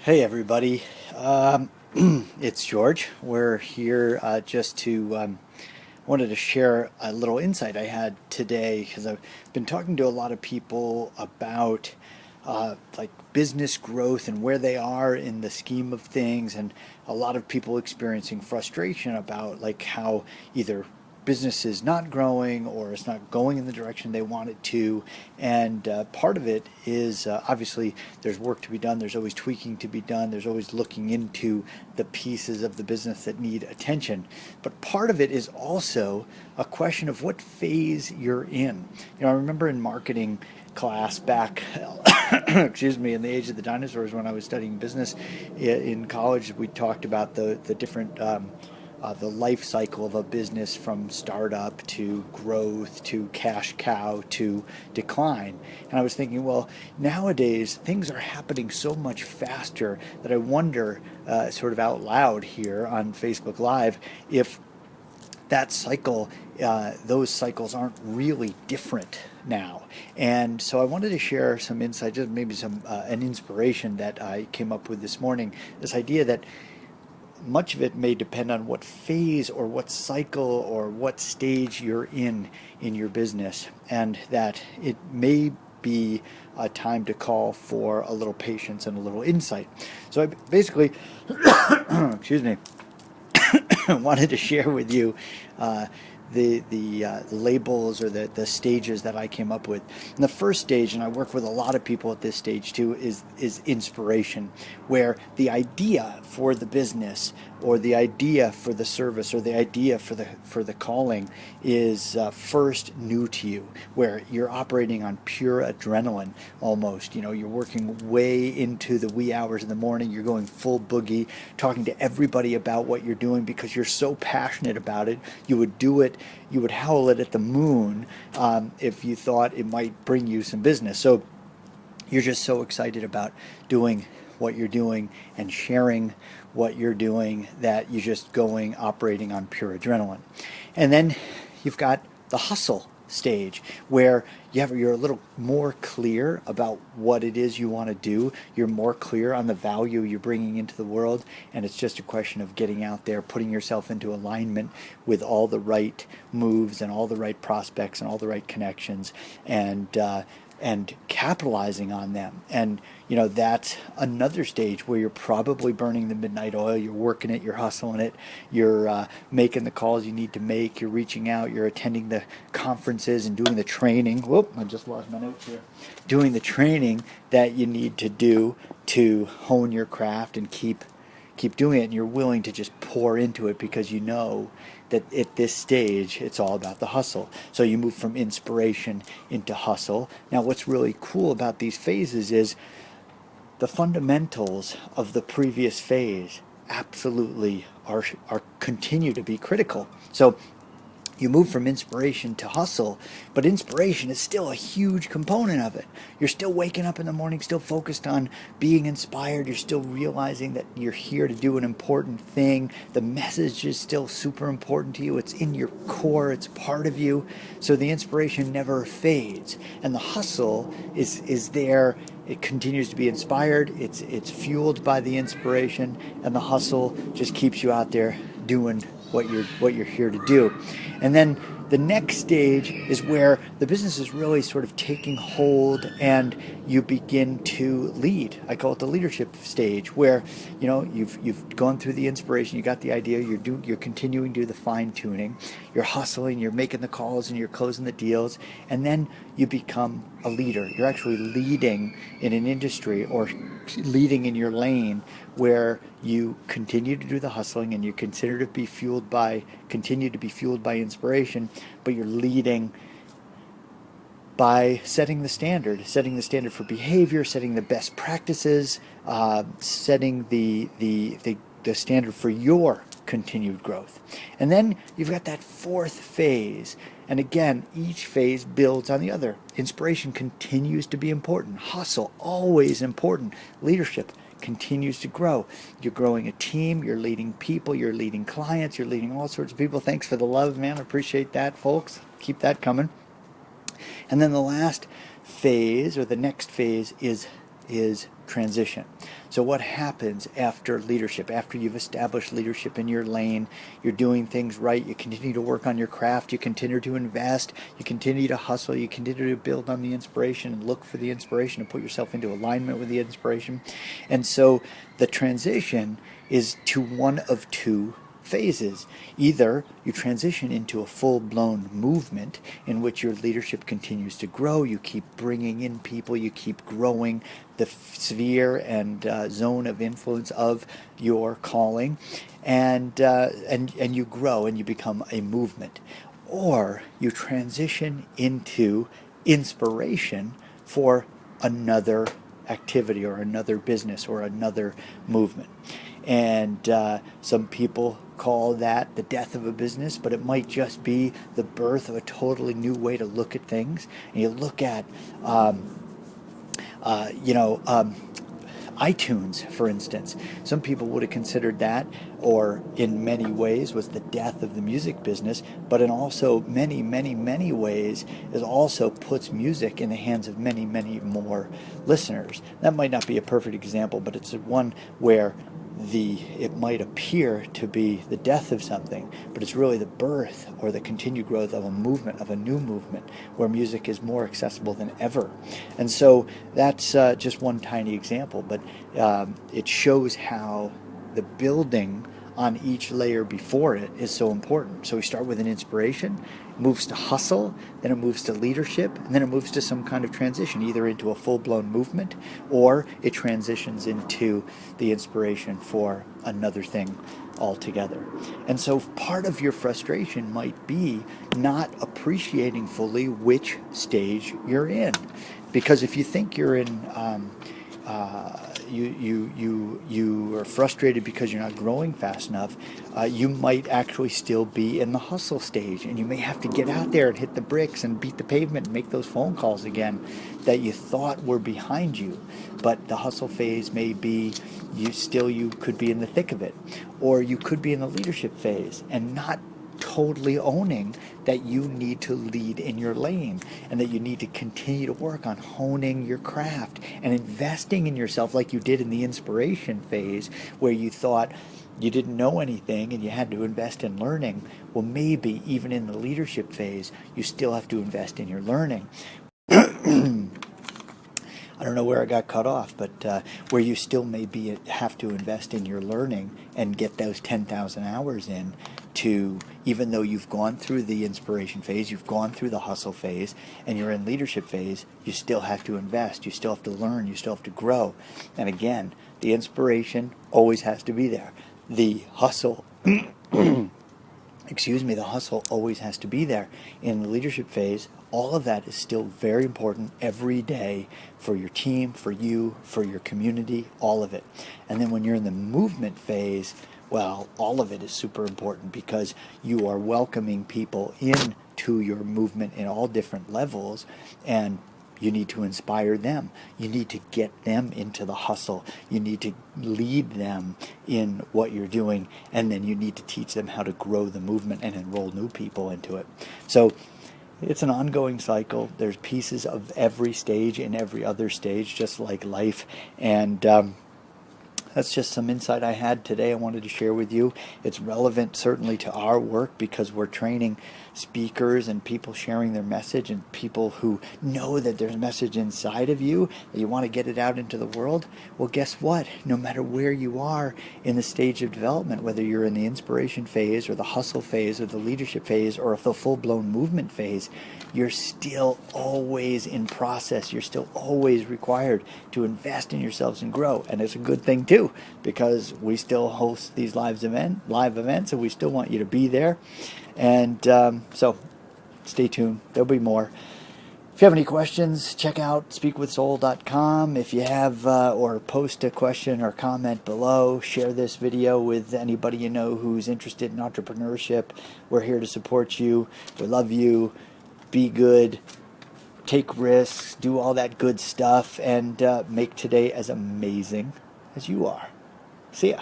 Hey everybody, it's George. We're here just to wanted to share a little insight I had today because I've been talking to a lot of people about like business growth and where they are in the scheme of things, and a lot of people experiencing frustration about like how either business is not growing or it's not going in the direction they want it to. And part of it is obviously there's work to be done, there's always tweaking to be done, there's always looking into the pieces of the business that need attention. But part of it is also a question of what phase you're in. I remember in marketing class back, excuse me, in the age of the dinosaurs when I was studying business in college, we talked about the different the life cycle of a business from startup to growth to cash cow to decline. And I was thinking, well, nowadays things are happening so much faster that I wonder, sort of out loud here on Facebook Live, if that cycle, those cycles aren't really different now. And so I wanted to share some insight, just maybe some an inspiration that I came up with this morning. This idea that much of it may depend on what phase or what cycle or what stage you're in your business, and that it may be a time to call for a little patience and a little insight. So I basically, excuse me, wanted to share with you uh, the labels or the stages that I came up with. And the first stage, and I work with a lot of people at this stage too, is inspiration, where the idea for the business or the idea for the service or the idea for the calling is first new to you, where you're operating on pure adrenaline almost. You're working way into the wee hours in the morning. You're going full boogie, talking to everybody about what you're doing because you're so passionate about it. You would do it, you would howl it at the moon if you thought it might bring you some business. So you're just so excited about doing what you're doing and sharing what you're doing that you're just going operating on pure adrenaline. And then you've got the hustle stage, where you're a little more clear about what it is you want to do. You're more clear on the value you're bringing into the world, and it's just a question of getting out there, putting yourself into alignment with all the right moves and all the right prospects and all the right connections, and capitalizing on them. And that's another stage where you're probably burning the midnight oil. You're working it, you're hustling it, you're making the calls you need to make, you're reaching out, you're attending the conferences and doing the training. Whoop, I just lost my notes here. Doing the training that you need to do to hone your craft and keep doing it, and you're willing to just pour into it because you know that at this stage it's all about the hustle. So you move from inspiration into hustle. Now what's really cool about these phases is the fundamentals of the previous phase absolutely are continue to be critical. So you move from inspiration to hustle, but inspiration is still a huge component of it. You're still waking up in the morning, still focused on being inspired. You're still realizing that you're here to do an important thing. The message is still super important to you. It's in your core, it's part of you. So the inspiration never fades. And the hustle is there. It continues to be inspired. It's fueled by the inspiration, and the hustle just keeps you out there doing what you're here to do. And then the next stage is where the business is really sort of taking hold and you begin to lead. I call it the leadership stage, where you've gone through the inspiration, you got the idea, you're continuing to do the fine tuning, you're hustling, you're making the calls, and you're closing the deals, and then you become a leader. You're actually leading in an industry or leading in your lane, where you continue to do the hustling and you continue to be fueled by inspiration, but you're leading by setting the standard for behavior, setting the best practices, setting the standard for your continued growth. And then you've got that fourth phase. And again, each phase builds on the other. Inspiration continues to be important. Hustle, always important. Leadership continues to grow. You're growing a team, you're leading people, you're leading clients, you're leading all sorts of people. Thanks for the love, man. I appreciate that, folks. Keep that coming. And then the last phase, or the next phase, is is transition. So what happens after leadership? After you've established leadership in your lane, you're doing things right, you continue to work on your craft, you continue to invest, you continue to hustle, you continue to build on the inspiration and look for the inspiration and put yourself into alignment with the inspiration. And so the transition is to one of two phases. Either you transition into a full-blown movement in which your leadership continues to grow, you keep bringing in people, you keep growing the sphere and zone of influence of your calling, and you grow and you become a movement. Or you transition into inspiration for another activity or another business or another movement. And some people call that the death of a business, but it might just be the birth of a totally new way to look at things. And you look at, iTunes, for instance. Some people would have considered that, or in many ways, was the death of the music business, but in also many, many, many ways, it also puts music in the hands of many, many more listeners. That might not be a perfect example, but it's one where it might appear to be the death of something, but it's really the birth or the continued growth of a movement, of a new movement, where music is more accessible than ever. And so that's just one tiny example, but it shows how the building on each layer before it is so important. So we start with an inspiration, moves to hustle, then it moves to leadership, and then it moves to some kind of transition, either into a full-blown movement or it transitions into the inspiration for another thing altogether. And so part of your frustration might be not appreciating fully which stage you're in. Because if you think you're in you are frustrated because you're not growing fast enough, you might actually still be in the hustle stage, and you may have to get out there and hit the bricks and beat the pavement and make those phone calls again that you thought were behind you. But the hustle phase may be you could be in the thick of it, or you could be in the leadership phase and not totally owning that you need to lead in your lane and that you need to continue to work on honing your craft and investing in yourself like you did in the inspiration phase, where you thought you didn't know anything and you had to invest in learning. Well, maybe even in the leadership phase, you still have to invest in your learning. I don't know where I got cut off, but where you still maybe have to invest in your learning and get those 10,000 hours in to, even though you've gone through the inspiration phase, you've gone through the hustle phase, and you're in leadership phase, you still have to invest, you still have to learn, you still have to grow. And again, the inspiration always has to be there. The hustle the hustle always has to be there. In the leadership phase, all of that is still very important every day for your team, for you, for your community, all of it. And then when you're in the movement phase, well, all of it is super important because you are welcoming people into your movement in all different levels, and you need to inspire them. You need to get them into the hustle. You need to lead them in what you're doing, and then you need to teach them how to grow the movement and enroll new people into it. So it's an ongoing cycle. There's pieces of every stage and every other stage, just like life. And that's just some insight I had today I wanted to share with you. It's relevant certainly to our work because we're training speakers and people sharing their message and people who know that there's a message inside of you, that you want to get it out into the world. Well, guess what? No matter where you are in the stage of development, whether you're in the inspiration phase or the hustle phase or the leadership phase or the full-blown movement phase, you're still always in process. You're still always required to invest in yourselves and grow. And it's a good thing too, because we still host these live events, and we still want you to be there. And so stay tuned. There'll be more. If you have any questions, check out speakwithsoul.com. If you have, or post a question or comment below, share this video with anybody you know who's interested in entrepreneurship. We're here to support you. We love you. Be good. Take risks. Do all that good stuff. And make today as amazing as you are. See ya.